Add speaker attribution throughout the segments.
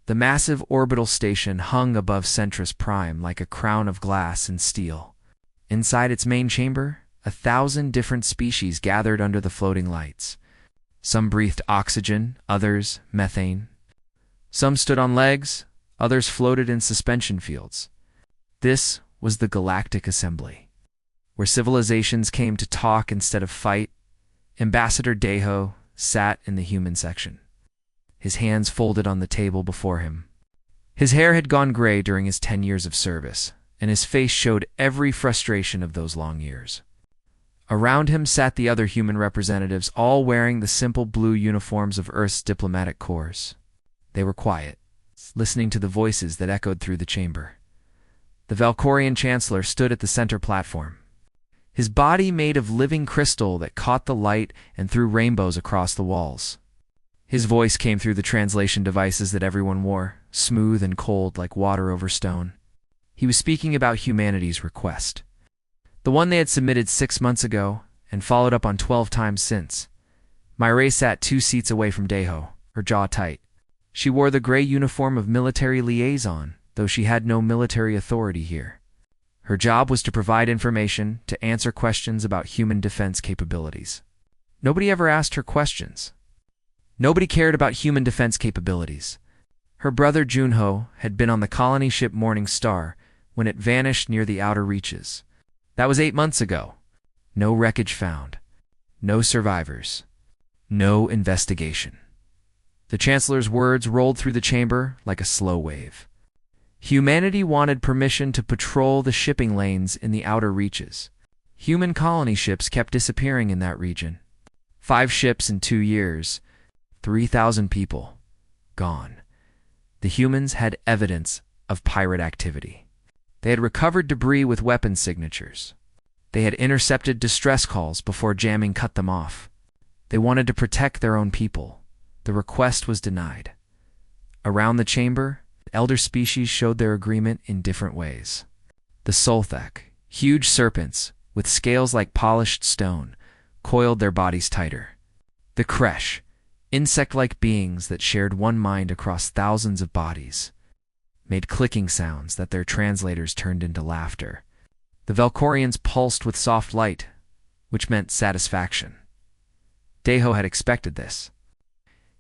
Speaker 1: The massive orbital station hung above Centrus Prime like a crown of glass and steel. Inside its main chamber, 1,000 different species gathered under the floating lights. Some breathed oxygen, others methane. Some stood on legs, others floated in suspension fields. This was the Galactic Assembly, where civilizations came to talk instead of fight. Ambassador Deho sat in the human section, his hands folded on the table before him. His hair had gone gray during his 10 years of service, and his face showed every frustration of those long years. Around him sat the other human representatives, all wearing the simple blue uniforms of Earth's diplomatic corps. They were quiet, listening to the voices that echoed through the chamber. The Valkorian Chancellor stood at the center platform, his body made of living crystal that caught the light and threw rainbows across the walls. His voice came through the translation devices that everyone wore, smooth and cold like water over stone. He was speaking about humanity's request, the one they had submitted 6 months ago and followed up on 12 times since. Myrae sat 2 seats away from Deho, her jaw tight. She wore the gray uniform of military liaison, though she had no military authority here. Her job was to provide information, to answer questions about human defense capabilities. Nobody ever asked her questions. Nobody cared about human defense capabilities. Her brother Junho had been on the colony ship Morning Star when it vanished near the outer reaches. That was 8 months ago. No wreckage found. No survivors. No investigation. The Chancellor's words rolled through the chamber like a slow wave. Humanity wanted permission to patrol the shipping lanes in the outer reaches. Human colony ships kept disappearing in that region. 5 ships in 2 years. 3,000 people. Gone. The humans had evidence of pirate activity. They had recovered debris with weapon signatures. They had intercepted distress calls before jamming cut them off. They wanted to protect their own people. The request was denied. Around the chamber, elder species showed their agreement in different ways. The Solthek, huge serpents with scales like polished stone, coiled their bodies tighter. The Kresh, insect-like beings that shared one mind across thousands of bodies, made clicking sounds that their translators turned into laughter. The Valkorians pulsed with soft light, which meant satisfaction. Deho had expected this.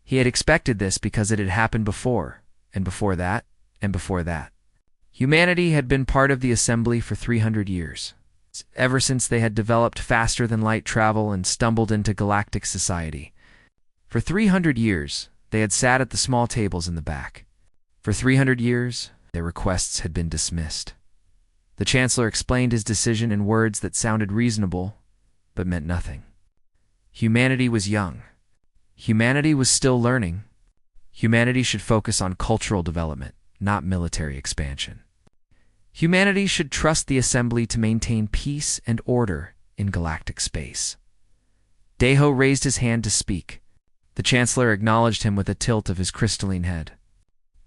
Speaker 1: He had expected this because it had happened before, and before that, and before that. Humanity had been part of the assembly for 300 years, ever since they had developed faster-than-light travel and stumbled into galactic society. For 300 years, they had sat at the small tables in the back. For 300 years, their requests had been dismissed. The Chancellor explained his decision in words that sounded reasonable, but meant nothing. Humanity was young. Humanity was still learning. Humanity should focus on cultural development, not military expansion. Humanity should trust the Assembly to maintain peace and order in galactic space. Deho raised his hand to speak. The Chancellor acknowledged him with a tilt of his crystalline head.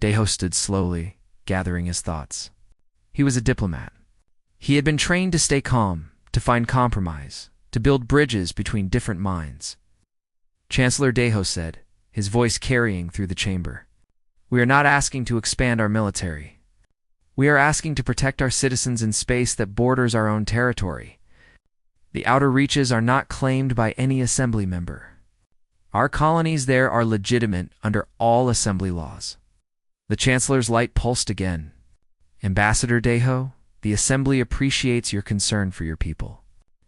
Speaker 1: Deho stood slowly, gathering his thoughts. He was a diplomat. He had been trained to stay calm, to find compromise, to build bridges between different minds. Chancellor Deho said, his voice carrying through the chamber, "We are not asking to expand our military. We are asking to protect our citizens in space that borders our own territory. The outer reaches are not claimed by any Assembly member. Our colonies there are legitimate under all Assembly laws." The Chancellor's light pulsed again. "Ambassador Deho, the Assembly appreciates your concern for your people.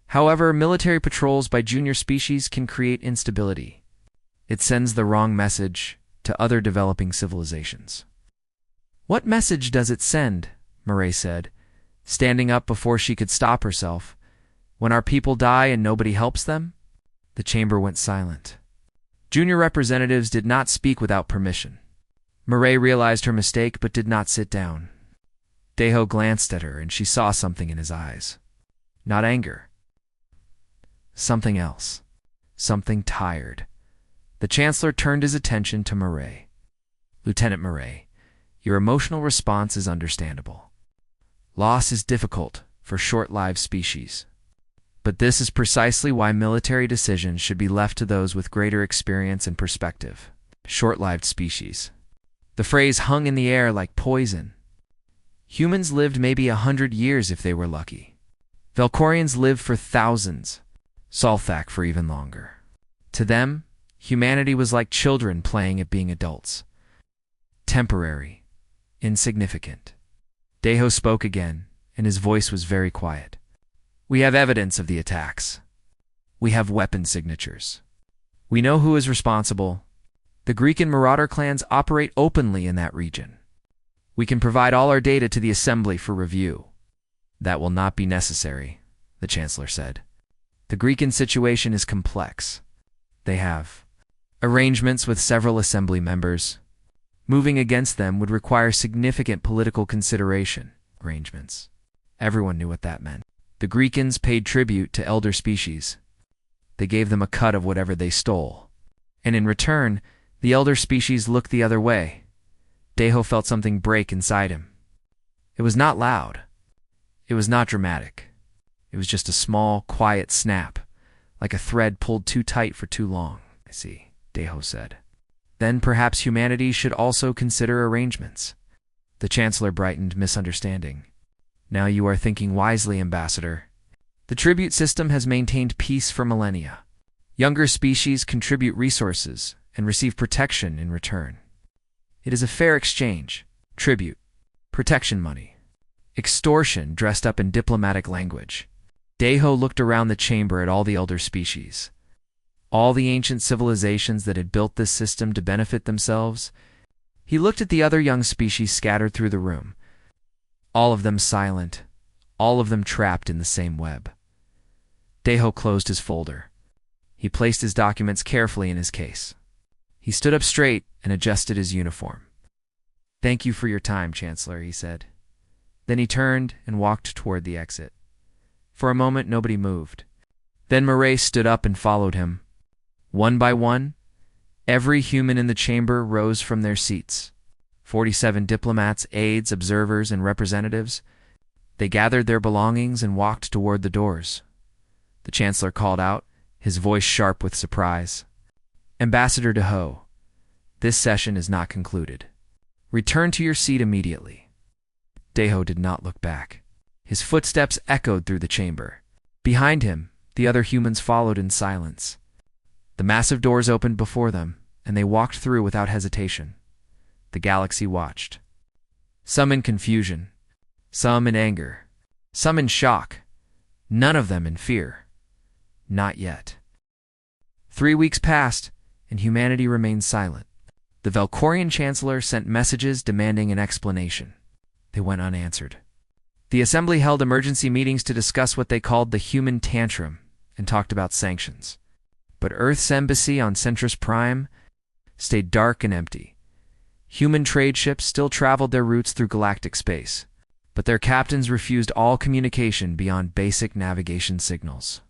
Speaker 1: However, military patrols by junior species can create instability. It sends the wrong message to other developing civilizations." "What message does it send?" Myrae said, standing up before she could stop herself. "When our people die and nobody helps them?" The chamber went silent. Junior representatives did not speak without permission. Myrae realized her mistake but did not sit down. Deho glanced at her and she saw something in his eyes. Not anger. Something else. Something tired. The Chancellor turned his attention to Myrae. "Lieutenant Myrae, your emotional response is understandable. Loss is difficult for short-lived species. But this is precisely why military decisions should be left to those with greater experience and perspective. Short-lived species. The phrase hung in the air like poison. Humans lived maybe 100 years if they were lucky. Valkorians lived for thousands, Solthak for even longer. To them, humanity was like children playing at being adults. Temporary, insignificant. Deho spoke again, and his voice was very quiet. We have evidence of the attacks. We have weapon signatures. We know who is responsible. The Greek and Marauder clans operate openly in that region. We can provide all our data to the Assembly for review. That will not be necessary, the Chancellor said. The Greekan situation is complex. They have arrangements with several Assembly members. Moving against them would require significant political consideration. Arrangements. Everyone knew what that meant. The Greekans paid tribute to elder species. They gave them a cut of whatever they stole. And in return, the elder species looked the other way. Deho felt something break inside him. It was not loud. It was not dramatic. It was just a small, quiet snap, like a thread pulled too tight for too long. I see, Deho said. Then perhaps humanity should also consider arrangements. The Chancellor brightened, misunderstanding. Now you are thinking wisely, Ambassador. The tribute system has maintained peace for millennia. Younger species contribute resources and receive protection in return. It is a fair exchange. Tribute. Protection money. Extortion dressed up in diplomatic language. Deho looked around the chamber at all the elder species. All the ancient civilizations that had built this system to benefit themselves. He looked at the other young species scattered through the room. All of them silent. All of them trapped in the same web. Deho closed his folder. He placed his documents carefully in his case. He stood up straight and adjusted his uniform. Thank you for your time, Chancellor, he said. Then he turned and walked toward the exit. For a moment, nobody moved. Then Murray stood up and followed him. One by one, every human in the chamber rose from their seats. 47 diplomats, aides, observers, and representatives. They gathered their belongings and walked toward the doors. The Chancellor called out, his voice sharp with surprise. Ambassador Deho, this session is not concluded. Return to your seat immediately. Deho did not look back. His footsteps echoed through the chamber. Behind him, the other humans followed in silence. The massive doors opened before them, and they walked through without hesitation. The galaxy watched. Some in confusion, some in anger, some in shock, none of them in fear. Not yet. 3 weeks passed, and humanity remained silent. The Valkorian Chancellor sent messages demanding an explanation. They went unanswered. The Assembly held emergency meetings to discuss what they called the human tantrum and talked about sanctions. But Earth's embassy on Centris Prime stayed dark and empty. Human trade ships still traveled their routes through galactic space, but their captains refused all communication beyond basic navigation signals.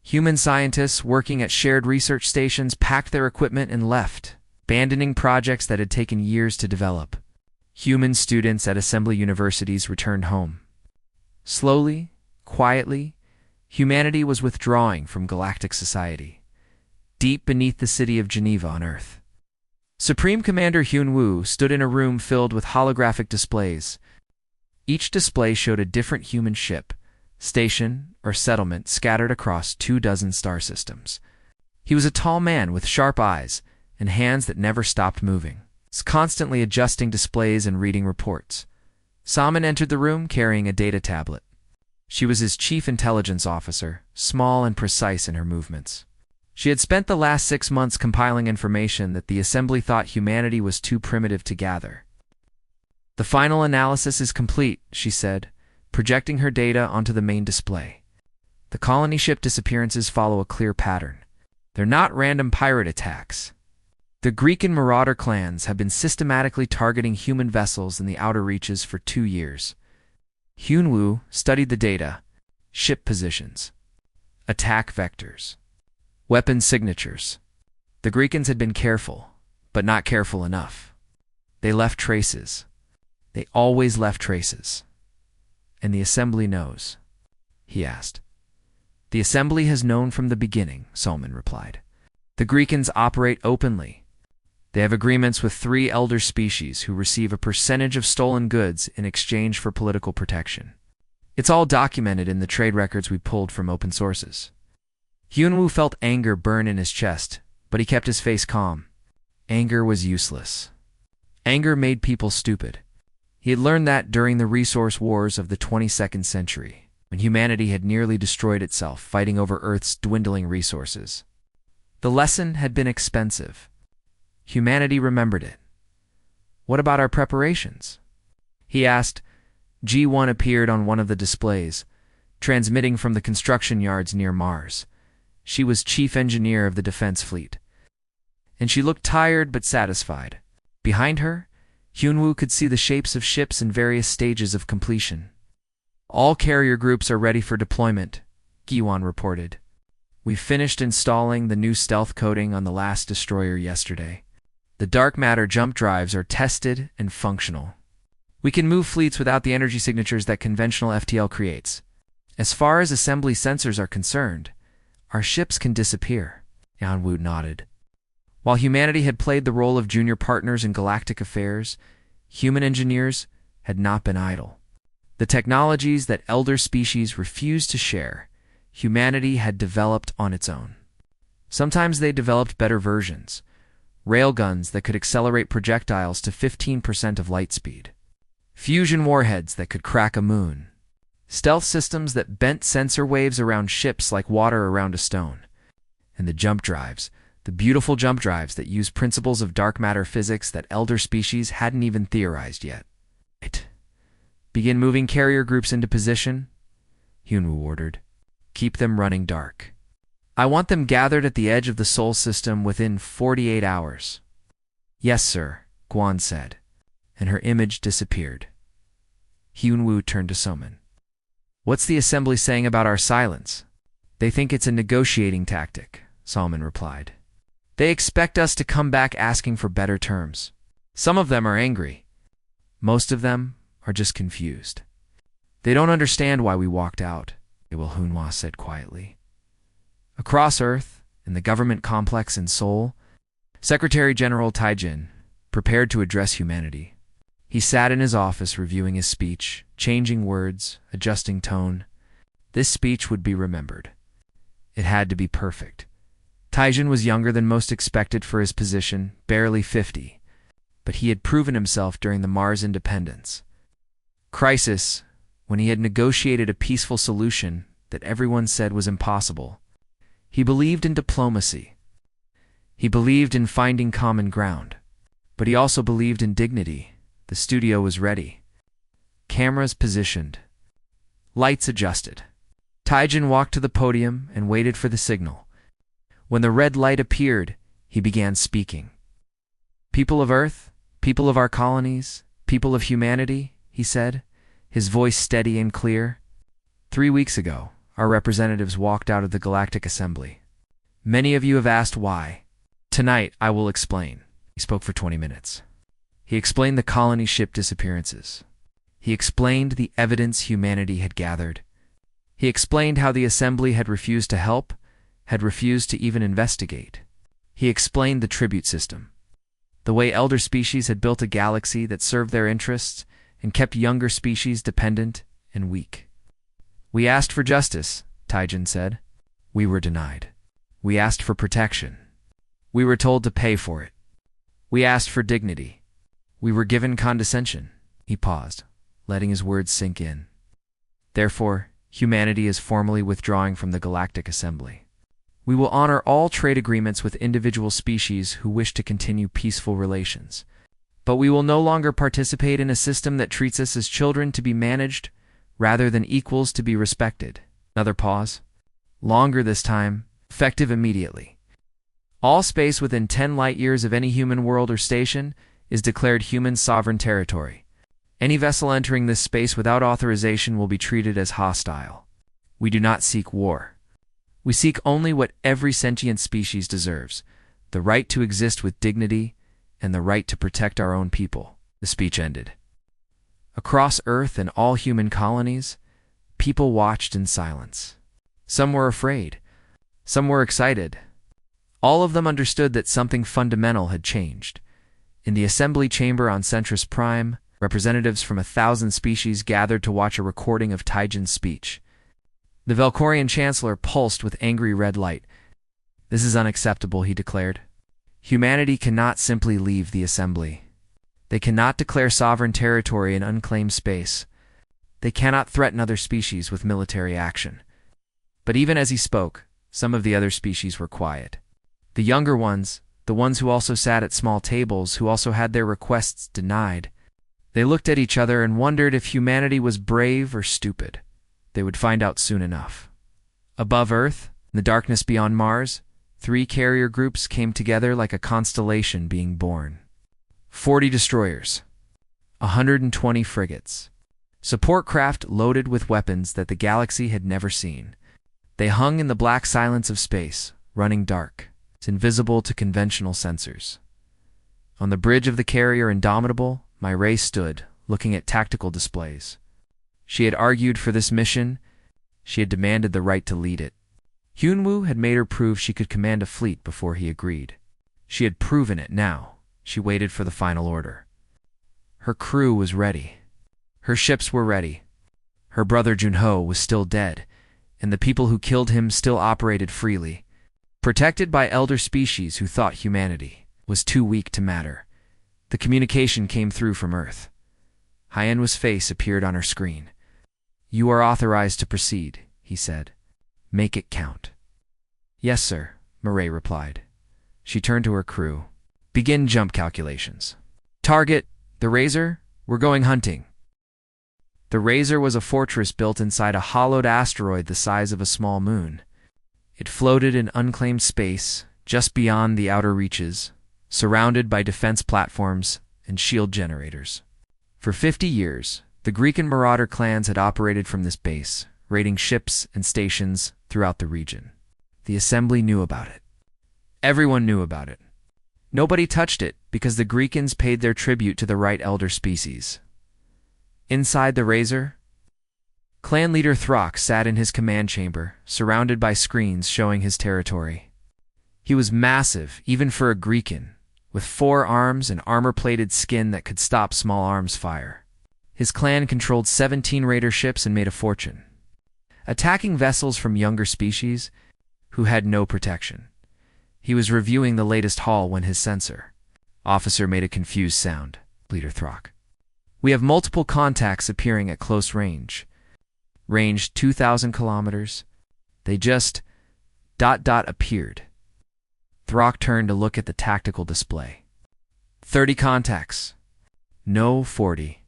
Speaker 1: Human scientists working at shared research stations packed their equipment and left, abandoning projects that had taken years to develop. Human students at assembly universities returned home. Slowly, quietly, humanity was withdrawing from galactic society, deep beneath the city of Geneva on Earth. Supreme Commander Hyun Woo stood in a room filled with holographic displays. Each display showed a different human ship, station, or settlement scattered across 24 star systems. He was a tall man with sharp eyes and hands that never stopped moving, constantly adjusting displays and reading reports. Salmon entered the room carrying a data tablet. She was his chief intelligence officer, small and precise in her movements. She had spent the last 6 months compiling information that the Assembly thought humanity was too primitive to gather. The final analysis is complete, she said, projecting her data onto the main display. The colony ship disappearances follow a clear pattern. They're not random pirate attacks. The Greek and Marauder clans have been systematically targeting human vessels in the outer reaches for 2 years. Hyun-woo studied the data, ship positions, attack vectors, weapon signatures. The Greekans had been careful, but not careful enough. They left traces. They always left traces. And the Assembly knows, he asked. The Assembly has known from the beginning, Solomon replied. The Greekans operate openly. They have agreements with 3 elder species who receive a percentage of stolen goods in exchange for political protection. It's all documented in the trade records we pulled from open sources. Hyunwoo felt anger burn in his chest, but he kept his face calm. Anger was useless. Anger made people stupid. He had learned that during the resource wars of the 22nd century, when humanity had nearly destroyed itself fighting over Earth's dwindling resources. The lesson had been expensive. Humanity remembered it. What about our preparations? He asked. G1 appeared on one of the displays, transmitting from the construction yards near Mars. She was chief engineer of the defense fleet, and she looked tired but satisfied. Behind her, Hyunwoo could see the shapes of ships in various stages of completion. All carrier groups are ready for deployment, Giwon reported. We finished installing the new stealth coating on the last destroyer yesterday. The dark matter jump drives are tested and functional. We can move fleets without the energy signatures that conventional FTL creates. As far as assembly sensors are concerned, our ships can disappear, Hyunwoo nodded. While humanity had played the role of junior partners in galactic affairs, human engineers had not been idle. The technologies that elder species refused to share, humanity had developed on its own. Sometimes they developed better versions, railguns that could accelerate projectiles to 15% of light speed, fusion warheads that could crack a moon, stealth systems that bent sensor waves around ships like water around a stone, and the jump drives, the beautiful jump drives that use principles of dark matter physics that elder species hadn't even theorized yet. Begin moving carrier groups into position, Hyunwoo ordered. Keep them running dark. I want them gathered at the edge of the Sol system within 48 hours. Yes, sir, Guan said, and her image disappeared. Hyunwoo turned to Soman. What's the assembly saying about our silence? They think it's a negotiating tactic, Salman replied. They expect us to come back asking for better terms. Some of them are angry. Most of them are just confused. They don't understand why we walked out, Hyunwoo said quietly. Across Earth, in the government complex in Seoul, Secretary General Taijin prepared to address humanity. He sat in his office reviewing his speech, changing words, adjusting tone. This speech would be remembered. It had to be perfect. Taijin was younger than most expected for his position, barely 50, but he had proven himself during the Mars independence crisis, when he had negotiated a peaceful solution that everyone said was impossible. He believed in diplomacy. He believed in finding common ground. But he also believed in dignity. The studio was ready. Cameras positioned. Lights adjusted. Taijin walked to the podium and waited for the signal. When the red light appeared, he began speaking. People of Earth, people of our colonies, people of humanity, he said, his voice steady and clear. 3 weeks ago, our representatives walked out of the Galactic Assembly. Many of you have asked why. Tonight, I will explain. He spoke for 20 minutes. He explained the colony ship disappearances. He explained the evidence humanity had gathered. He explained how the Assembly had refused to help, had refused to even investigate. He explained the tribute system, the way elder species had built a galaxy that served their interests and kept younger species dependent and weak. We asked for justice, Taijin said. We were denied. We asked for protection. We were told to pay for it. We asked for dignity. We were given condescension. He paused, letting his words sink in. Therefore, humanity is formally withdrawing from the Galactic Assembly. We will honor all trade agreements with individual species who wish to continue peaceful relations. But we will no longer participate in a system that treats us as children to be managed rather than equals to be respected. Another pause. Longer this time, effective immediately. All space within 10 light-years of any human world or station is declared human sovereign territory. Any vessel entering this space without authorization will be treated as hostile. We do not seek war. We seek only what every sentient species deserves, the right to exist with dignity and the right to protect our own people. The speech ended. Across Earth and all human colonies, people watched in silence. Some were afraid. Some were excited. All of them understood that something fundamental had changed. In the assembly chamber on Centris Prime, representatives from 1,000 species gathered to watch a recording of Tygen's speech. The Velkorian Chancellor pulsed with angry red light. "This is unacceptable," he declared. "Humanity cannot simply leave the assembly. They cannot declare sovereign territory in unclaimed space. They cannot threaten other species with military action." But even as he spoke, some of the other species were quiet. The younger ones, the ones who also sat at small tables, who also had their requests denied, they looked at each other and wondered if humanity was brave or stupid. They would find out soon enough. Above Earth, in the darkness beyond Mars, 3 carrier groups came together like a constellation being born. 40 destroyers, 120 frigates, support craft loaded with weapons that the galaxy had never seen. They hung in the black silence of space, running dark, invisible to conventional sensors. On the bridge of the carrier Indomitable, Myray stood, looking at tactical displays. She had argued for this mission. She had demanded the right to lead it. Hyunwoo had made her prove she could command a fleet before he agreed. She had proven it now. She waited for the final order. Her crew was ready. Her ships were ready. Her brother Junho was still dead, and the people who killed him still operated freely, protected by elder species who thought humanity was too weak to matter. The communication came through from Earth. Hyenwa's face appeared on her screen. "You are authorized to proceed," he said. "Make it count." "Yes, sir," Myray replied. She turned to her crew. "Begin jump calculations. Target, the Razor. We're going hunting." The Razor was a fortress built inside a hollowed asteroid the size of a small moon. It floated in unclaimed space, just beyond the outer reaches, surrounded by defense platforms and shield generators. For 50 years, the Greek and Marauder clans had operated from this base, raiding ships and stations throughout the region. The Assembly knew about it. Everyone knew about it. Nobody touched it because the Greekans paid their tribute to the right elder species. Inside the Razor, clan leader Throck sat in his command chamber, surrounded by screens showing his territory. He was massive, even for a Greekan, with 4 arms and armor-plated skin that could stop small arms fire. His clan controlled 17 raider ships and made a fortune, attacking vessels from younger species who had no protection. He was reviewing the latest haul when his sensor officer made a confused sound. "Leader Throck, we have multiple contacts appearing at close range. Range 2,000 kilometers. They just ... appeared." Throck turned to look at the tactical display. 30 contacts. No 40.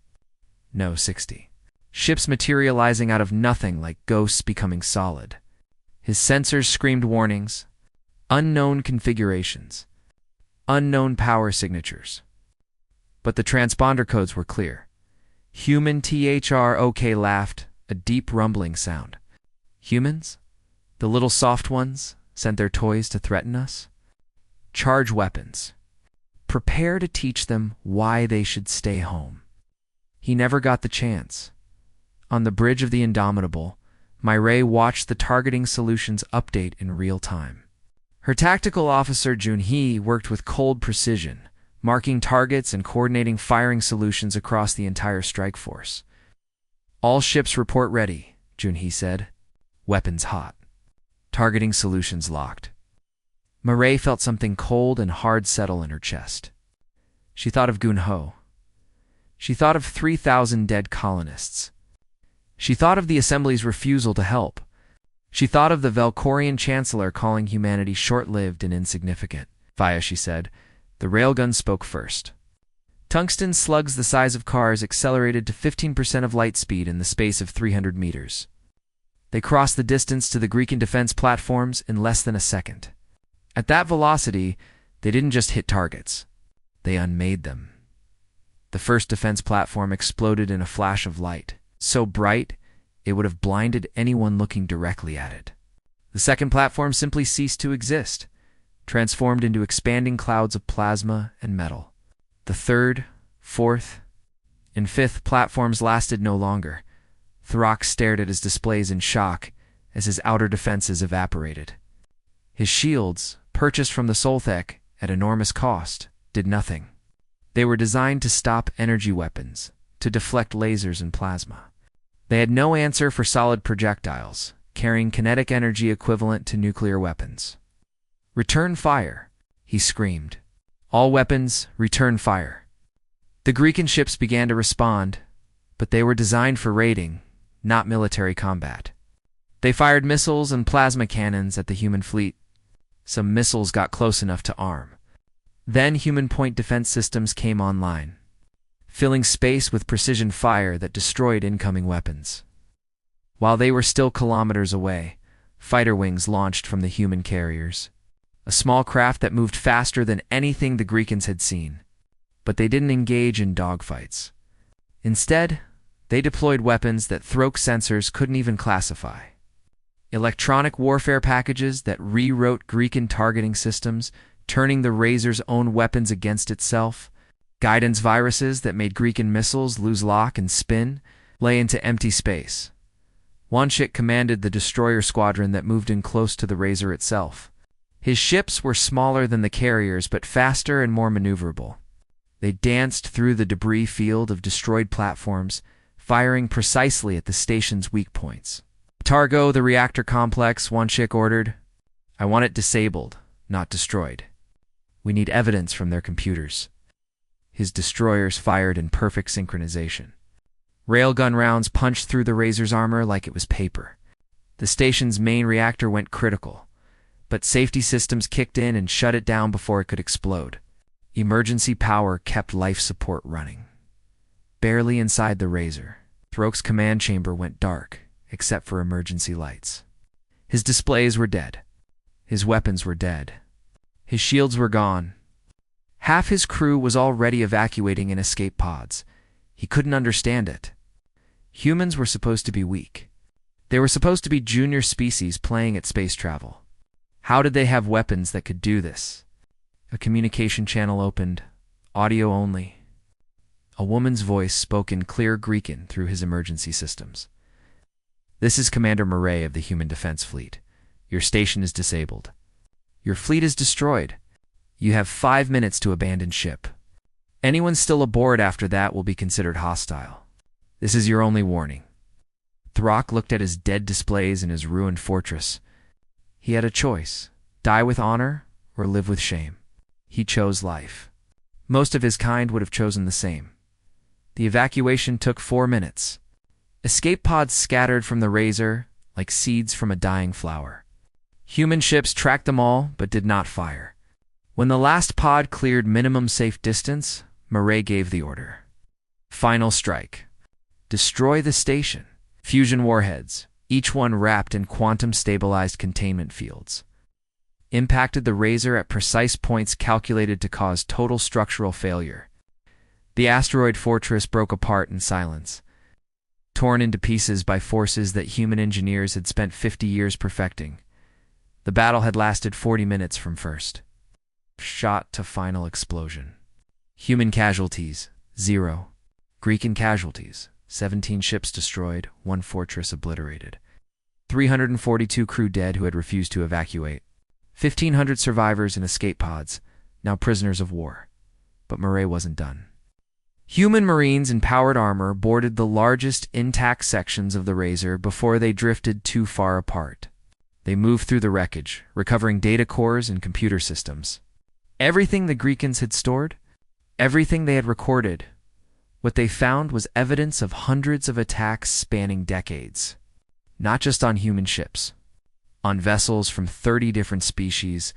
Speaker 1: No 60. Ships materializing out of nothing like ghosts becoming solid. His sensors screamed warnings. Unknown configurations. Unknown power signatures. But the transponder codes were clear. Human THROK laughed, a deep rumbling sound. "Humans? The little soft ones sent their toys to threaten us? Charge weapons. Prepare to teach them why they should stay home." He never got the chance. On the bridge of the Indomitable, Myray watched the targeting solutions update in real time. Her tactical officer Junhee worked with cold precision, marking targets and coordinating firing solutions across the entire strike force. "All ships report ready," Junhee said. "Weapons hot. Targeting solutions locked." Myray felt something cold and hard settle in her chest. She thought of Gunho. She thought of 3,000 dead colonists. She thought of the Assembly's refusal to help. She thought of the Velkorian Chancellor calling humanity short-lived and insignificant. "Via," she said. The railgun spoke first. Tungsten slugs the size of cars accelerated to 15% of light speed in the space of 300 meters. They crossed the distance to the Greekan defense platforms in less than a second. At that velocity, they didn't just hit targets. They unmade them. The first defense platform exploded in a flash of light, so bright it would have blinded anyone looking directly at it. The second platform simply ceased to exist, transformed into expanding clouds of plasma and metal. The third, fourth, and fifth platforms lasted no longer. Throck stared at his displays in shock as his outer defenses evaporated. His shields, purchased from the Solthek at enormous cost, did nothing. They were designed to stop energy weapons, to deflect lasers and plasma. They had no answer for solid projectiles, carrying kinetic energy equivalent to nuclear weapons. "Return fire," he screamed. "All weapons, return fire." The Greekan ships began to respond, but they were designed for raiding, not military combat. They fired missiles and plasma cannons at the human fleet. Some missiles got close enough to arm. Then human point defense systems came online, filling space with precision fire that destroyed incoming weapons. While they were still kilometers away, fighter wings launched from the human carriers, a small craft that moved faster than anything the Greekans had seen. But they didn't engage in dogfights. Instead, they deployed weapons that Throk sensors couldn't even classify. Electronic warfare packages that rewrote Greekan targeting systems, turning the Razor's own weapons against itself. Guidance viruses that made Greekan missiles lose lock and spin, lay into empty space. Wanshik commanded the destroyer squadron that moved in close to the Razor itself. His ships were smaller than the carriers but faster and more maneuverable. They danced through the debris field of destroyed platforms, firing precisely at the station's weak points. "Targo, the reactor complex," Wanshik ordered. "I want it disabled, not destroyed. We need evidence from their computers." His destroyers fired in perfect synchronization. Railgun rounds punched through the Razor's armor like it was paper. The station's main reactor went critical, but safety systems kicked in and shut it down before it could explode. Emergency power kept life support running. Barely inside the Razor, Throk's command chamber went dark, except for emergency lights. His displays were dead. His weapons were dead. His shields were gone. Half his crew was already evacuating in escape pods. He couldn't understand it. Humans were supposed to be weak. They were supposed to be junior species playing at space travel. How did they have weapons that could do this? A communication channel opened, audio only. A woman's voice spoke in clear Greekan through his emergency systems. "This is Commander Murray of the Human Defense Fleet. Your station is disabled. Your fleet is destroyed. You have 5 minutes to abandon ship. Anyone still aboard after that will be considered hostile. This is your only warning." Throk looked at his dead displays in his ruined fortress. He had a choice: die with honor or live with shame. He chose life. Most of his kind would have chosen the same. The evacuation took 4 minutes. Escape pods scattered from the Razor like seeds from a dying flower. Human ships tracked them all, but did not fire. When the last pod cleared minimum safe distance, Murray gave the order. Final strike. Destroy the station. Fusion warheads, each one wrapped in quantum-stabilized containment fields, impacted the Razor at precise points calculated to cause total structural failure. The asteroid fortress broke apart in silence, torn into pieces by forces that human engineers had spent 50 years perfecting. The battle had lasted 40 minutes from first shot to final explosion. Human casualties, 0. Greekan casualties, 17 ships destroyed, 1 fortress obliterated. 342 crew dead who had refused to evacuate. 1,500 survivors in escape pods, now prisoners of war. But Murray wasn't done. Human Marines in powered armor boarded the largest intact sections of the Razor before they drifted too far apart. They moved through the wreckage, recovering data cores and computer systems. Everything the Greekans had stored, everything they had recorded, what they found was evidence of hundreds of attacks spanning decades. Not just on human ships. On vessels from 30 different species,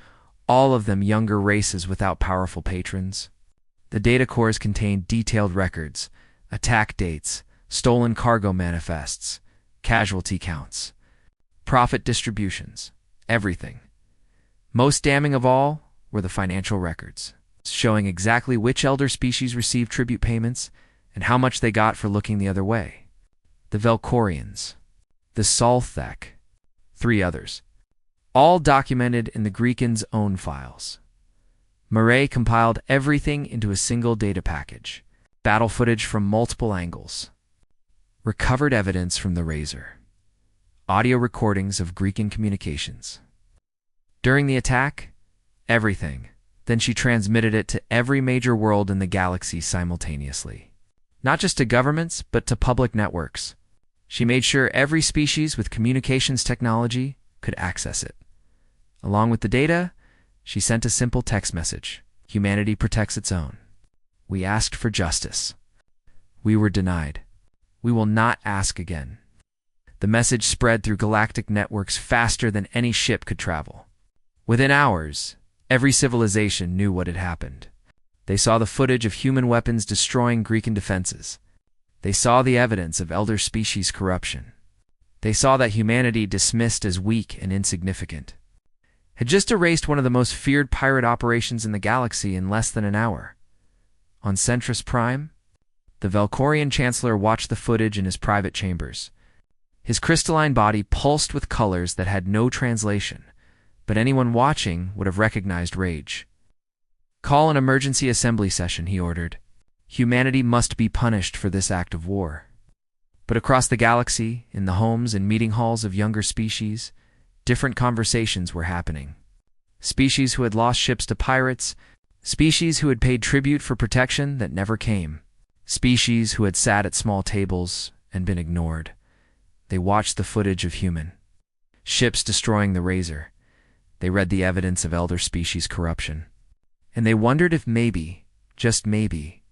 Speaker 1: all of them younger races without powerful patrons. The data cores contained detailed records, attack dates, stolen cargo manifests, casualty counts, profit distributions, everything. Most damning of all were the financial records, showing exactly which elder species received tribute payments and how much they got for looking the other way. The Velkorians, the Solthek, 3 others, all documented in the Greekans' own files. Murray compiled everything into a single data package, battle footage from multiple angles, recovered evidence from the Razor, audio recordings of Greekan communications. During the attack, everything. Then she transmitted it to every major world in the galaxy simultaneously. Not just to governments, but to public networks. She made sure every species with communications technology could access it. Along with the data, she sent a simple text message. Humanity protects its own. We asked for justice. We were denied. We will not ask again. The message spread through galactic networks faster than any ship could travel. Within hours, every civilization knew what had happened. They saw the footage of human weapons destroying Greekan defenses. They saw the evidence of elder species corruption. They saw that humanity, dismissed as weak and insignificant, had just erased one of the most feared pirate operations in the galaxy in less than an hour. On Centris Prime, the Valkorian Chancellor watched the footage in his private chambers. His crystalline body pulsed with colors that had no translation, but anyone watching would have recognized rage. Call an emergency assembly session, he ordered. Humanity must be punished for this act of war. But across the galaxy, in the homes and meeting halls of younger species, different conversations were happening. Species who had lost ships to pirates, species who had paid tribute for protection that never came, species who had sat at small tables and been ignored. They watched the footage of human ships destroying the Razor. They read the evidence of elder species corruption. And they wondered if maybe, just maybe,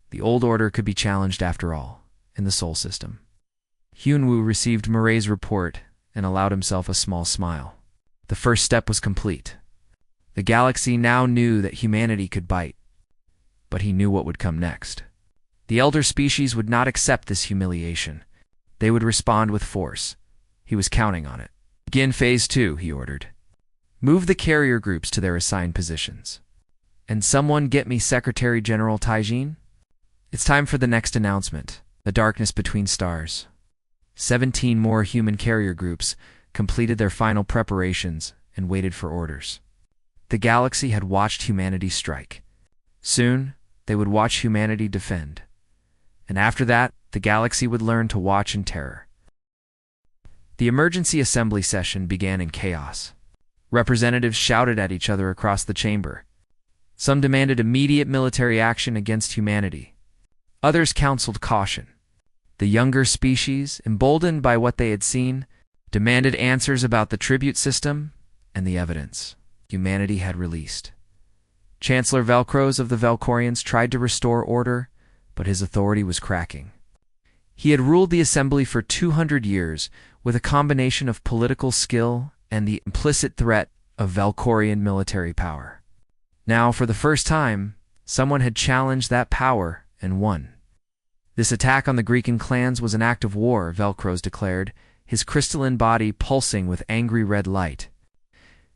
Speaker 1: the old order could be challenged after all, in the Sol system. Hyunwoo received Murray's report and allowed himself a small smile. The first step was complete. The galaxy now knew that humanity could bite. But he knew what would come next. The elder species would not accept this humiliation. They would respond with force. He was counting on it. Begin Phase 2, he ordered. Move the carrier groups to their assigned positions. And someone get me Secretary General Taijin? It's time for the next announcement, the darkness between stars. 17 more human carrier groups completed their final preparations and waited for orders. The galaxy had watched humanity strike. Soon, they would watch humanity defend. And after that, the galaxy would learn to watch in terror. The emergency assembly session began in chaos. Representatives shouted at each other across the chamber. Some demanded immediate military action against humanity. Others counseled caution. The younger species, emboldened by what they had seen, demanded answers about the tribute system and the evidence humanity had released. Chancellor Velcros of the Valkorians tried to restore order, but his authority was cracking. He had ruled the assembly for 200 years with a combination of political skill and the implicit threat of Valkorian military power. Now, for the first time, someone had challenged that power and won. This attack on the Greekan clans was an act of war, Velcros declared, his crystalline body pulsing with angry red light.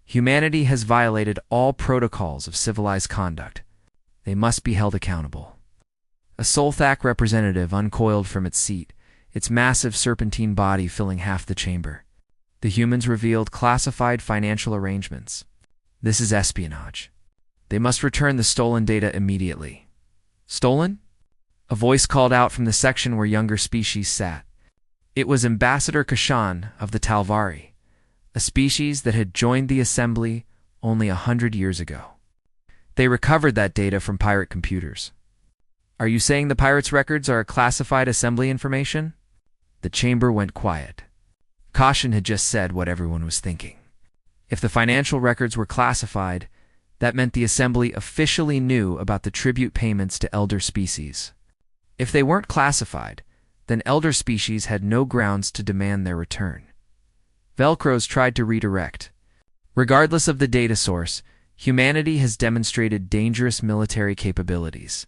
Speaker 1: Humanity has violated all protocols of civilized conduct. They must be held accountable. A Solthak representative uncoiled from its seat, its massive serpentine body filling half the chamber. The humans revealed classified financial arrangements. This is espionage. They must return the stolen data immediately. Stolen? A voice called out from the section where younger species sat. It was Ambassador Kashan of the Talvari, a species that had joined the assembly only 100 years ago. They recovered that data from pirate computers. Are you saying the pirates' records are classified assembly information? The chamber went quiet. Kashan had just said what everyone was thinking. If the financial records were classified, that meant the assembly officially knew about the tribute payments to elder species. If they weren't classified, then elder species had no grounds to demand their return. Velcros tried to redirect. Regardless of the data source, humanity has demonstrated dangerous military capabilities.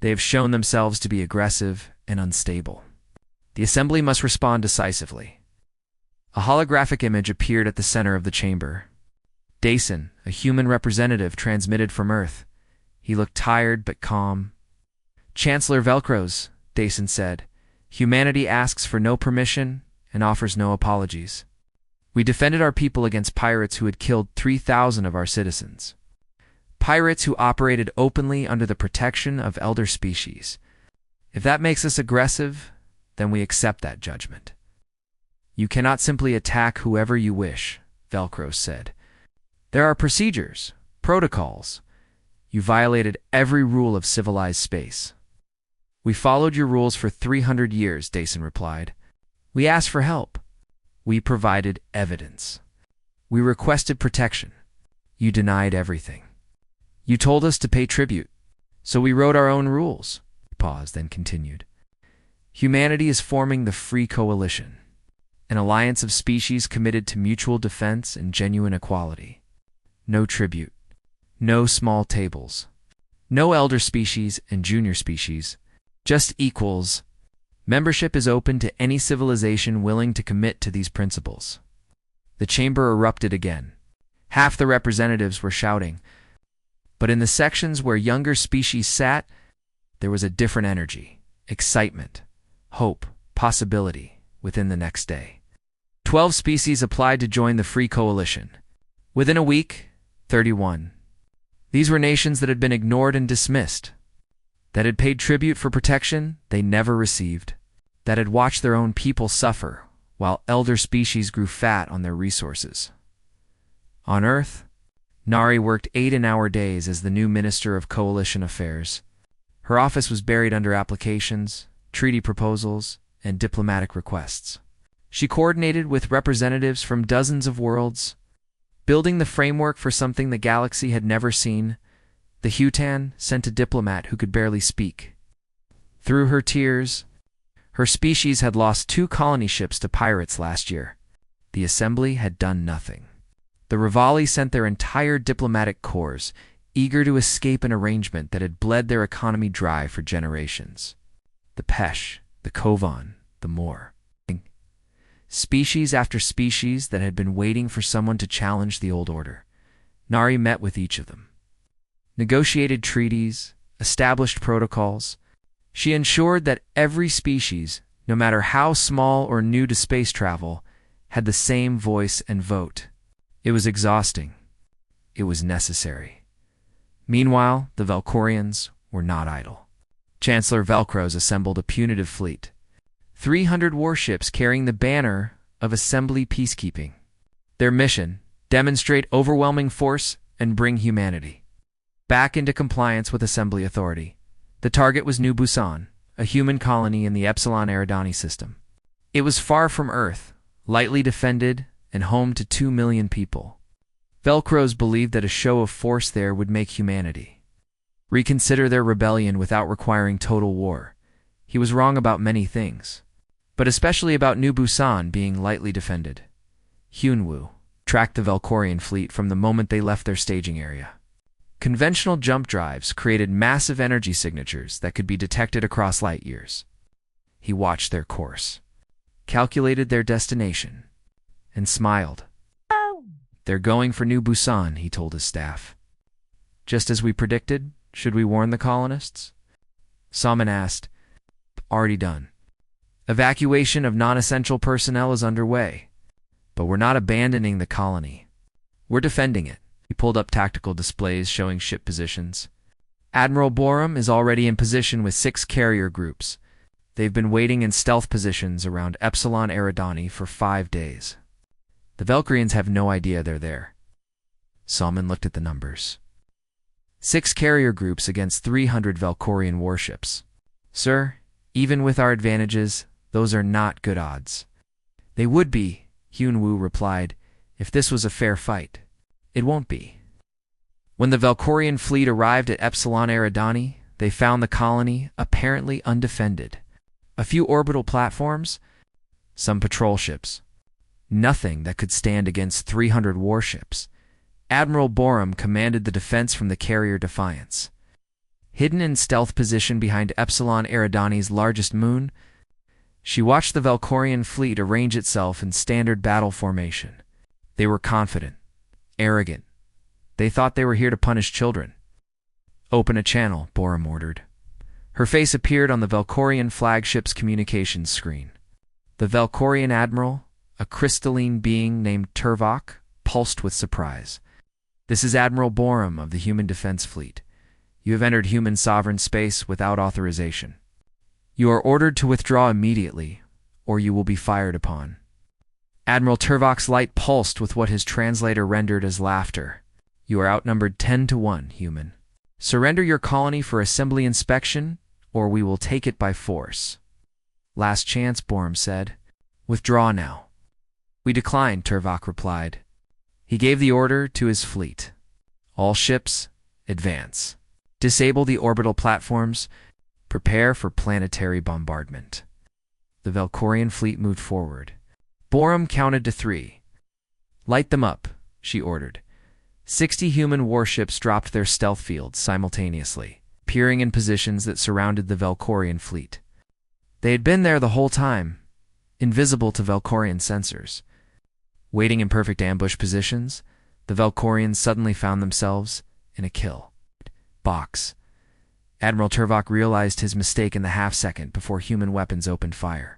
Speaker 1: They have shown themselves to be aggressive and unstable. The assembly must respond decisively. A holographic image appeared at the center of the chamber. Dason, a human representative, transmitted from Earth. He looked tired but calm. Chancellor Velcros, Dason said, humanity asks for no permission and offers no apologies. We defended our people against pirates who had killed 3,000 of our citizens. Pirates who operated openly under the protection of elder species. If that makes us aggressive, then we accept that judgment. You cannot simply attack whoever you wish, Velcros said. There are procedures. Protocols. You violated every rule of civilized space. We followed your rules for 300 years, Dason replied. We asked for help. We provided evidence. We requested protection. You denied everything. You told us to pay tribute, so we wrote our own rules. He paused, then continued. Humanity is forming the Free Coalition, an alliance of species committed to mutual defense and genuine equality. No tribute. No small tables. No elder species and junior species. Just equals. Membership is open to any civilization willing to commit to these principles. The chamber erupted again. Half the representatives were shouting, but in the sections where younger species sat, there was a different energy, excitement, hope, possibility within the next day. 12 species applied to join the Free Coalition. Within a week, 31. These were nations that had been ignored and dismissed, that had paid tribute for protection they never received, that had watched their own people suffer while elder species grew fat on their resources. On Earth, Nari worked 8-hour days as the new Minister of Coalition Affairs. Her office was buried under applications, treaty proposals, and diplomatic requests. She coordinated with representatives from dozens of worlds, building the framework for something the galaxy had never seen. The Hutan sent a diplomat who could barely speak. Through her tears, her species had lost 2 colony ships to pirates last year. The Assembly had done nothing. The Rivali sent their entire diplomatic corps, eager to escape an arrangement that had bled their economy dry for generations. The Pesh, the Kovan, the Moor. Species after species that had been waiting for someone to challenge the old order. Nari met with each of them. Negotiated treaties, established protocols. She ensured that every species, no matter how small or new to space travel, had the same voice and vote. It was exhausting. It was necessary. Meanwhile, the Valkorians were not idle. Chancellor Velcros assembled a punitive fleet. 300 warships carrying the banner of Assembly peacekeeping. Their mission, demonstrate overwhelming force and bring humanity back into compliance with Assembly authority. The target was New Busan, a human colony in the Epsilon Eridani system. It was far from Earth, lightly defended, and home to 2 million people. Velcros believed that a show of force there would make humanity reconsider their rebellion without requiring total war. He was wrong about many things, but especially about New Busan being lightly defended. Hyunwoo tracked the Valkorian fleet from the moment they left their staging area. Conventional jump drives created massive energy signatures that could be detected across light years. He watched their course, calculated their destination, and smiled. They're going for New Busan, he told his staff. Just as we predicted, should we warn the colonists? Salman asked. Already done. Evacuation of non-essential personnel is underway, but we're not abandoning the colony. We're defending it. He pulled up tactical displays showing ship positions. Admiral Borum is already in position with 6 carrier groups. They've been waiting in stealth positions around Epsilon Eridani for 5 days. The Valkyrians have no idea they're there. Salman looked at the numbers. 6 carrier groups against 300 Valkorian warships. Sir, even with our advantages, those are not good odds. They would be, Hyunwoo replied, if this was a fair fight. It won't be. When the Valkorian fleet arrived at Epsilon Eridani, they found the colony apparently undefended. A few orbital platforms, some patrol ships. Nothing that could stand against 300 warships. Admiral Borum commanded the defense from the carrier Defiance. Hidden in stealth position behind Epsilon Eridani's largest moon, she watched the Valkorian fleet arrange itself in standard battle formation. They were confident, arrogant. They thought they were here to punish children. Open a channel, Borum ordered. Her face appeared on the Valkorian flagship's communications screen. The Valkorian admiral, a crystalline being named Turvok, pulsed with surprise. This is Admiral Borum of the Human Defense Fleet. You have entered human sovereign space without authorization. You are ordered to withdraw immediately, or you will be fired upon. Admiral Turvok's light pulsed with what his translator rendered as laughter. You are outnumbered 10-1, human. Surrender your colony for assembly inspection, or we will take it by force. Last chance, Borum said. Withdraw now. We decline, Tuvok replied. He gave the order to his fleet. All ships, advance. Disable the orbital platforms. Prepare for planetary bombardment. The Valkorian fleet moved forward. Borum counted to 3. Light them up, she ordered. 60 human warships dropped their stealth fields simultaneously, appearing in positions that surrounded the Valkorian fleet. They had been there the whole time, invisible to Valkorian sensors. Waiting in perfect ambush positions, the Valkorians suddenly found themselves in a kill box. Admiral Tuvok realized his mistake in the half-second before human weapons opened fire.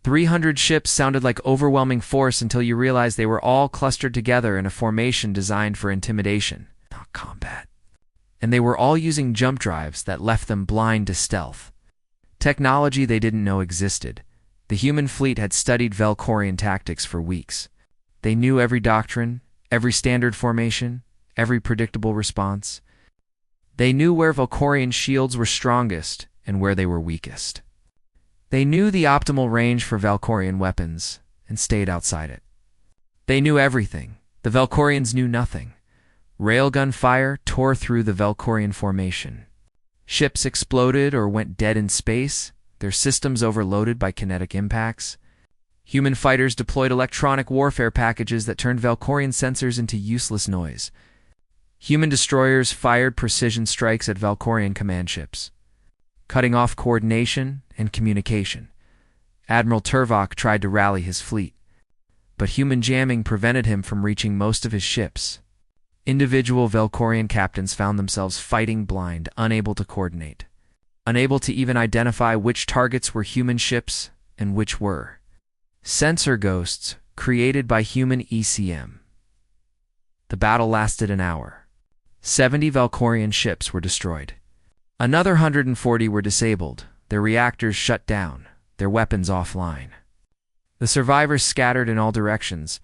Speaker 1: 300 ships sounded like overwhelming force until you realized they were all clustered together in a formation designed for intimidation, not combat. And they were all using jump drives that left them blind to stealth. Technology they didn't know existed. The human fleet had studied Valkorian tactics for weeks. They knew every doctrine, every standard formation, every predictable response. They knew where Valkorian shields were strongest and where they were weakest. They knew the optimal range for Valkorian weapons and stayed outside it. They knew everything. The Valkorians knew nothing. Railgun fire tore through the Valkorian formation. Ships exploded or went dead in space, their systems overloaded by kinetic impacts. Human fighters deployed electronic warfare packages that turned Valkorian sensors into useless noise. Human destroyers fired precision strikes at Valkorian command ships, cutting off coordination and communication. Admiral Tuvok tried to rally his fleet, but human jamming prevented him from reaching most of his ships. Individual Valkorian captains found themselves fighting blind, unable to coordinate, unable to even identify which targets were human ships and which were sensor ghosts created by human ECM. The battle lasted an hour. 70 Valkorian ships were destroyed. Another 140 were disabled, their reactors shut down, their weapons offline. The survivors scattered in all directions,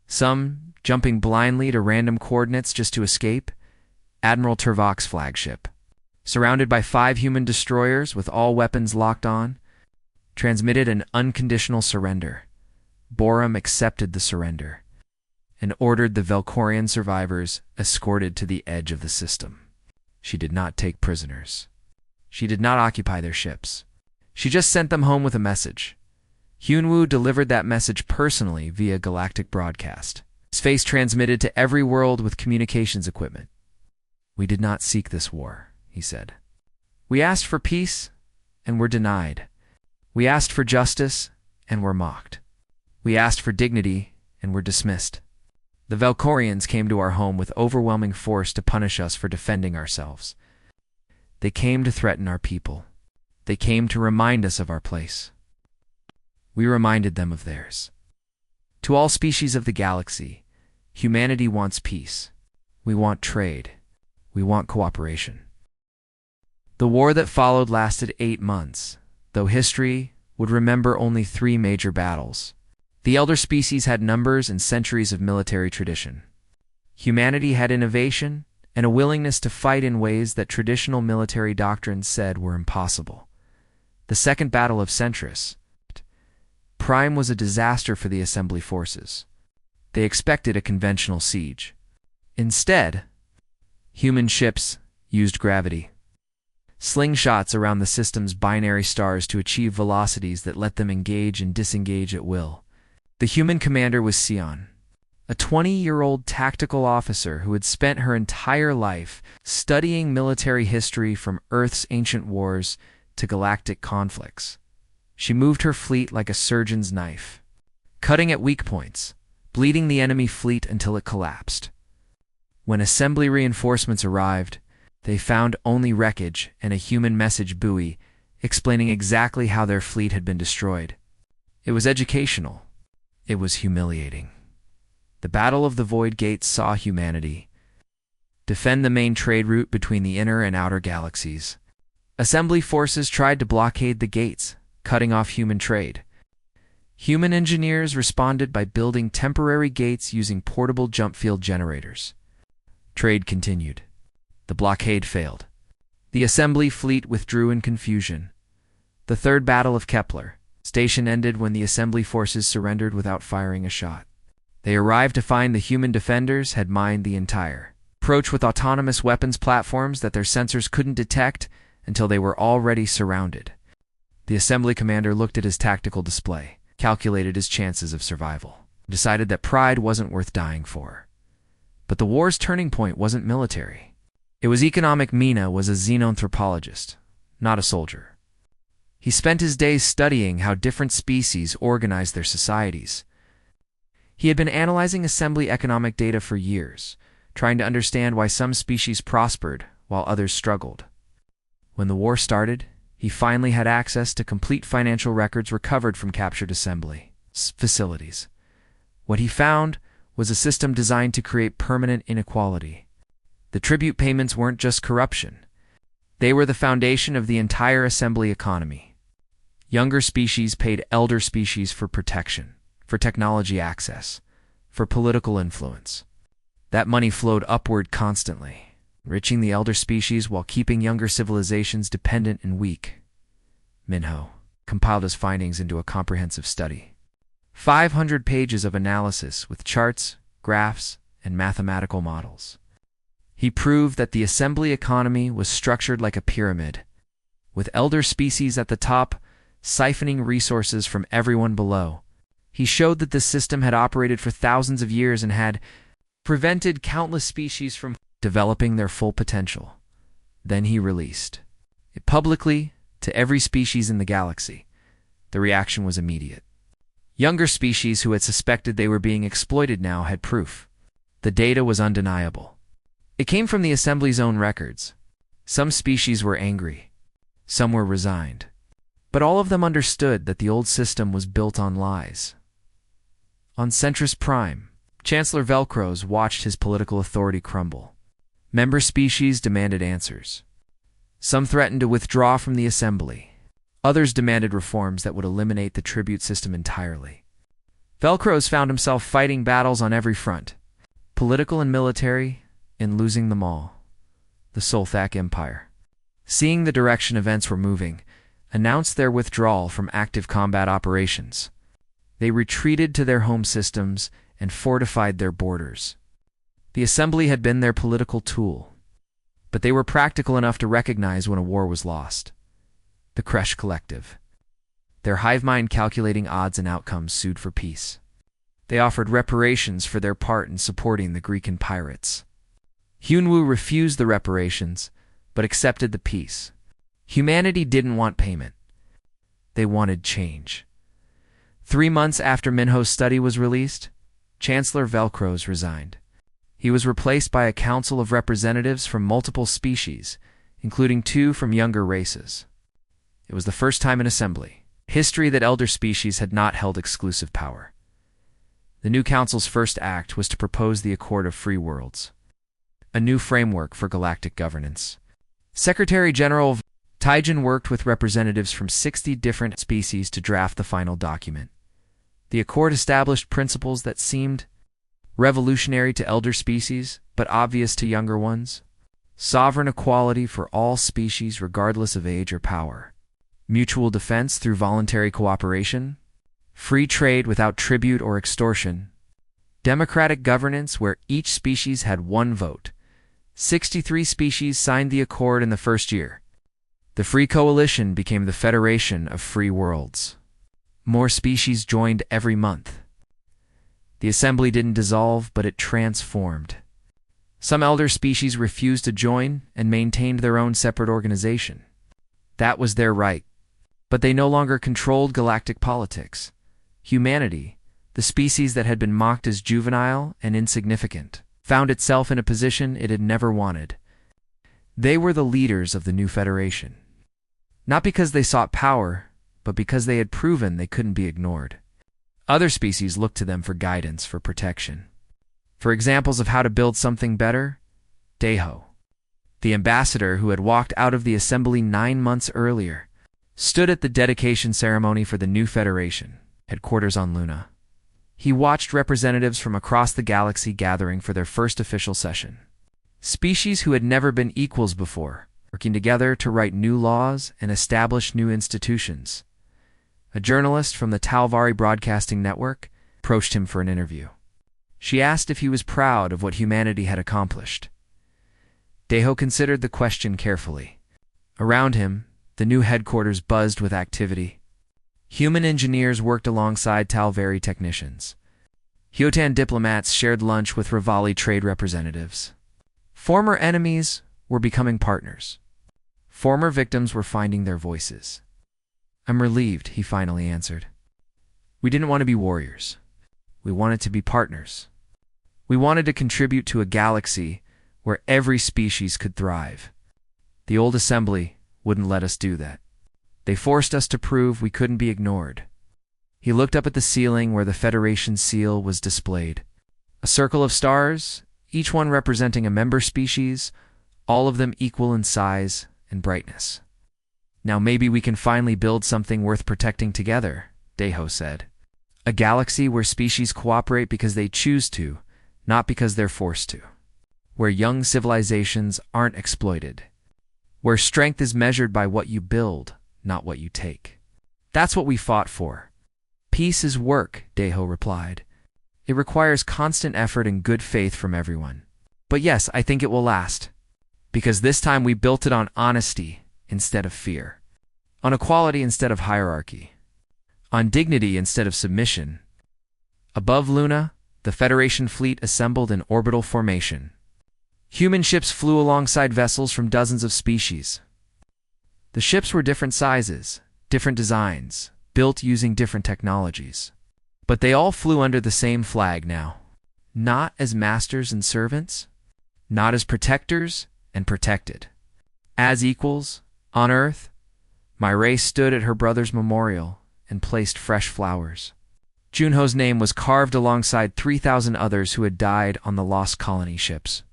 Speaker 1: some jumping blindly to random coordinates just to escape. Admiral Tuvok's flagship, surrounded by 5 human destroyers with all weapons locked on, transmitted an unconditional surrender. Borum accepted the surrender and ordered the Valkorian survivors escorted to the edge of the system. She did not take prisoners. She did not occupy their ships. She just sent them home with a message. Hyunwoo delivered that message personally via galactic broadcast. His face transmitted to every world with communications equipment. We did not seek this war, he said. We asked for peace and were denied. We asked for justice and were mocked. We asked for dignity and were dismissed. The Valkorians came to our home with overwhelming force to punish us for defending ourselves. They came to threaten our people. They came to remind us of our place. We reminded them of theirs. To all species of the galaxy, humanity wants peace. We want trade. We want cooperation. The war that followed lasted 8 months, though history would remember only 3 major battles. The elder species had numbers and centuries of military tradition. Humanity had innovation and a willingness to fight in ways that traditional military doctrines said were impossible. The Second Battle of Centris Prime was a disaster for the assembly forces. They expected a conventional siege. Instead, human ships used gravity. Slingshots around the system's binary stars to achieve velocities that let them engage and disengage at will. The human commander was Sion, a 20-year-old tactical officer who had spent her entire life studying military history from Earth's ancient wars to galactic conflicts. She moved her fleet like a surgeon's knife, cutting at weak points, bleeding the enemy fleet until it collapsed. When assembly reinforcements arrived, they found only wreckage and a human message buoy explaining exactly how their fleet had been destroyed. It was educational. It was humiliating. The Battle of the Void Gates saw humanity defend the main trade route between the inner and outer galaxies. Assembly forces tried to blockade the gates, cutting off human trade. Human engineers responded by building temporary gates using portable jump field generators. Trade continued. The blockade failed. The assembly fleet withdrew in confusion. The Third Battle of Kepler Station ended when the assembly forces surrendered without firing a shot. They arrived to find the human defenders had mined the entire approach with autonomous weapons platforms that their sensors couldn't detect until they were already surrounded. The assembly commander looked at his tactical display, calculated his chances of survival, decided that pride wasn't worth dying for. But the war's turning point wasn't military. It was economic. Mina was a xenanthropologist, not a soldier. He spent his days studying how different species organized their societies. He had been analyzing assembly economic data for years, trying to understand why some species prospered while others struggled. When the war started, he finally had access to complete financial records recovered from captured assembly facilities. What he found was a system designed to create permanent inequality. The tribute payments weren't just corruption. They were the foundation of the entire assembly economy. Younger species paid elder species for protection, for technology access, for political influence. That money flowed upward constantly, enriching the elder species while keeping younger civilizations dependent and weak. Minho compiled his findings into a comprehensive study. 500 pages of analysis with charts, graphs, and mathematical models. He proved that the assembly economy was structured like a pyramid, with elder species at the top siphoning resources from everyone below. He showed that this system had operated for thousands of years and had prevented countless species from developing their full potential. Then he released it publicly to every species in the galaxy. The reaction was immediate. Younger species who had suspected they were being exploited now had proof. The data was undeniable. It came from the assembly's own records. Some species were angry. Some were resigned. But all of them understood that the old system was built on lies. On Centris Prime, Chancellor Velcros watched his political authority crumble. Member species demanded answers. Some threatened to withdraw from the assembly. Others demanded reforms that would eliminate the tribute system entirely. Velcros found himself fighting battles on every front, political and military, and losing them all. The Solthak Empire, seeing the direction events were moving, announced their withdrawal from active combat operations. They retreated to their home systems and fortified their borders. The assembly had been their political tool, but they were practical enough to recognize when a war was lost. The Kresh Collective, their hive mind calculating odds and outcomes, sued for peace. They offered reparations for their part in supporting the Greekan pirates. Hyunwoo refused the reparations, but accepted the peace. Humanity didn't want payment. They wanted change. 3 months after Minho's study was released, Chancellor Velcros resigned. He was replaced by a council of representatives from multiple species, including 2 from younger races. It was the first time in assembly history that elder species had not held exclusive power. The new council's first act was to propose the Accord of Free Worlds, a new framework for galactic governance. Secretary General Taijin worked with representatives from 60 different species to draft the final document. The Accord established principles that seemed revolutionary to elder species, but obvious to younger ones. Sovereign equality for all species regardless of age or power. Mutual defense through voluntary cooperation. Free trade without tribute or extortion. Democratic governance where each species had 1 vote. 63 species signed the accord in the first year. The Free Coalition became the Federation of Free Worlds. More species joined every month. The assembly didn't dissolve, but it transformed. Some elder species refused to join and maintained their own separate organization. That was their right. But they no longer controlled galactic politics. Humanity, the species that had been mocked as juvenile and insignificant, found itself in a position it had never wanted. They were the leaders of the new federation. Not because they sought power, but because they had proven they couldn't be ignored. Other species looked to them for guidance, for protection. For examples of how to build something better, Deho, the ambassador who had walked out of the assembly 9 months earlier, stood at the dedication ceremony for the new federation, headquarters on Luna. He watched representatives from across the galaxy gathering for their first official session. Species who had never been equals before, working together to write new laws and establish new institutions. A journalist from the Talvari Broadcasting Network approached him for an interview. She asked if he was proud of what humanity had accomplished. Deho considered the question carefully. Around him, the new headquarters buzzed with activity. Human engineers worked alongside Talvari technicians. Hyotan diplomats shared lunch with Rivali trade representatives. Former enemies were becoming partners. Former victims were finding their voices. "I'm relieved," he finally answered. "We didn't want to be warriors. We wanted to be partners. We wanted to contribute to a galaxy where every species could thrive. The old assembly wouldn't let us do that. They forced us to prove we couldn't be ignored." He looked up at the ceiling where the Federation seal was displayed. A circle of stars, each one representing a member species, all of them equal in size and brightness. "Now maybe we can finally build something worth protecting together," Deho said. "A galaxy where species cooperate because they choose to, not because they're forced to. Where young civilizations aren't exploited. Where strength is measured by what you build, not what you take. That's what we fought for." "Peace is work," Deho replied. "It requires constant effort and good faith from everyone. But yes, I think it will last. Because this time we built it on honesty instead of fear. On equality instead of hierarchy. On dignity instead of submission." Above Luna, the Federation fleet assembled in orbital formation. Human ships flew alongside vessels from dozens of species. The ships were different sizes, different designs, built using different technologies. But they all flew under the same flag now. Not as masters and servants, not as protectors and protected. As equals, on Earth, my race stood at her brother's memorial and placed fresh flowers. Junho's name was carved alongside 3,000 others who had died on the Lost Colony ships.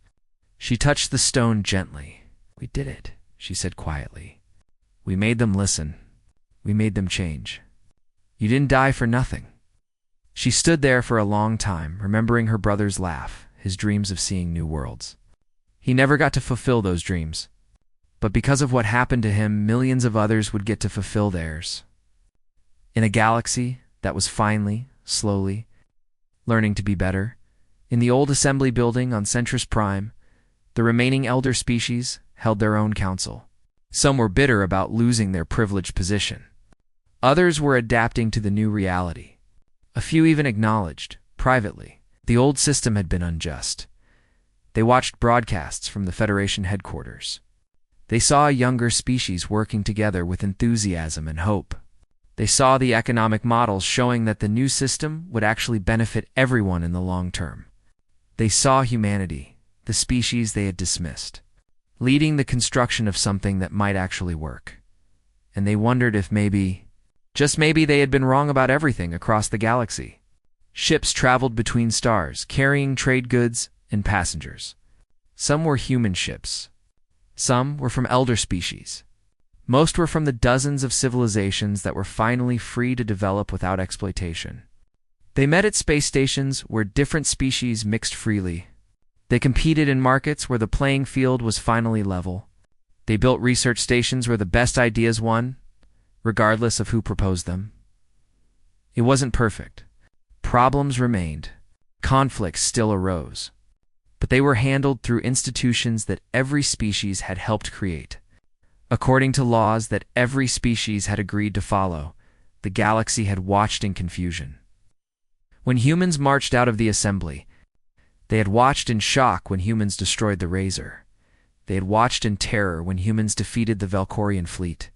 Speaker 1: She touched the stone gently. "We did it," she said quietly. "We made them listen. We made them change. You didn't die for nothing." She stood there for a long time, remembering her brother's laugh, his dreams of seeing new worlds. He never got to fulfill those dreams. But because of what happened to him, millions of others would get to fulfill theirs. In a galaxy that was finally, slowly, learning to be better, in the old assembly building on Centris Prime, the remaining elder species held their own council. Some were bitter about losing their privileged position. Others were adapting to the new reality. A few even acknowledged, privately, the old system had been unjust. They watched broadcasts from the Federation headquarters. They saw a younger species working together with enthusiasm and hope. They saw the economic models showing that the new system would actually benefit everyone in the long term. They saw humanity, the species they had dismissed, leading the construction of something that might actually work. And they wondered if maybe, just maybe, they had been wrong about everything across the galaxy. Ships traveled between stars, carrying trade goods and passengers. Some were human ships. Some were from elder species. Most were from the dozens of civilizations that were finally free to develop without exploitation. They met at space stations where different species mixed freely. They competed in markets where the playing field was finally level. They built research stations where the best ideas won, regardless of who proposed them. It wasn't perfect. Problems remained. Conflicts still arose. But they were handled through institutions that every species had helped create. According to laws that every species had agreed to follow, the galaxy had watched in confusion. When humans marched out of the assembly, they had watched in shock when humans destroyed the Razor. They had watched in terror when humans defeated the Valkorian fleet.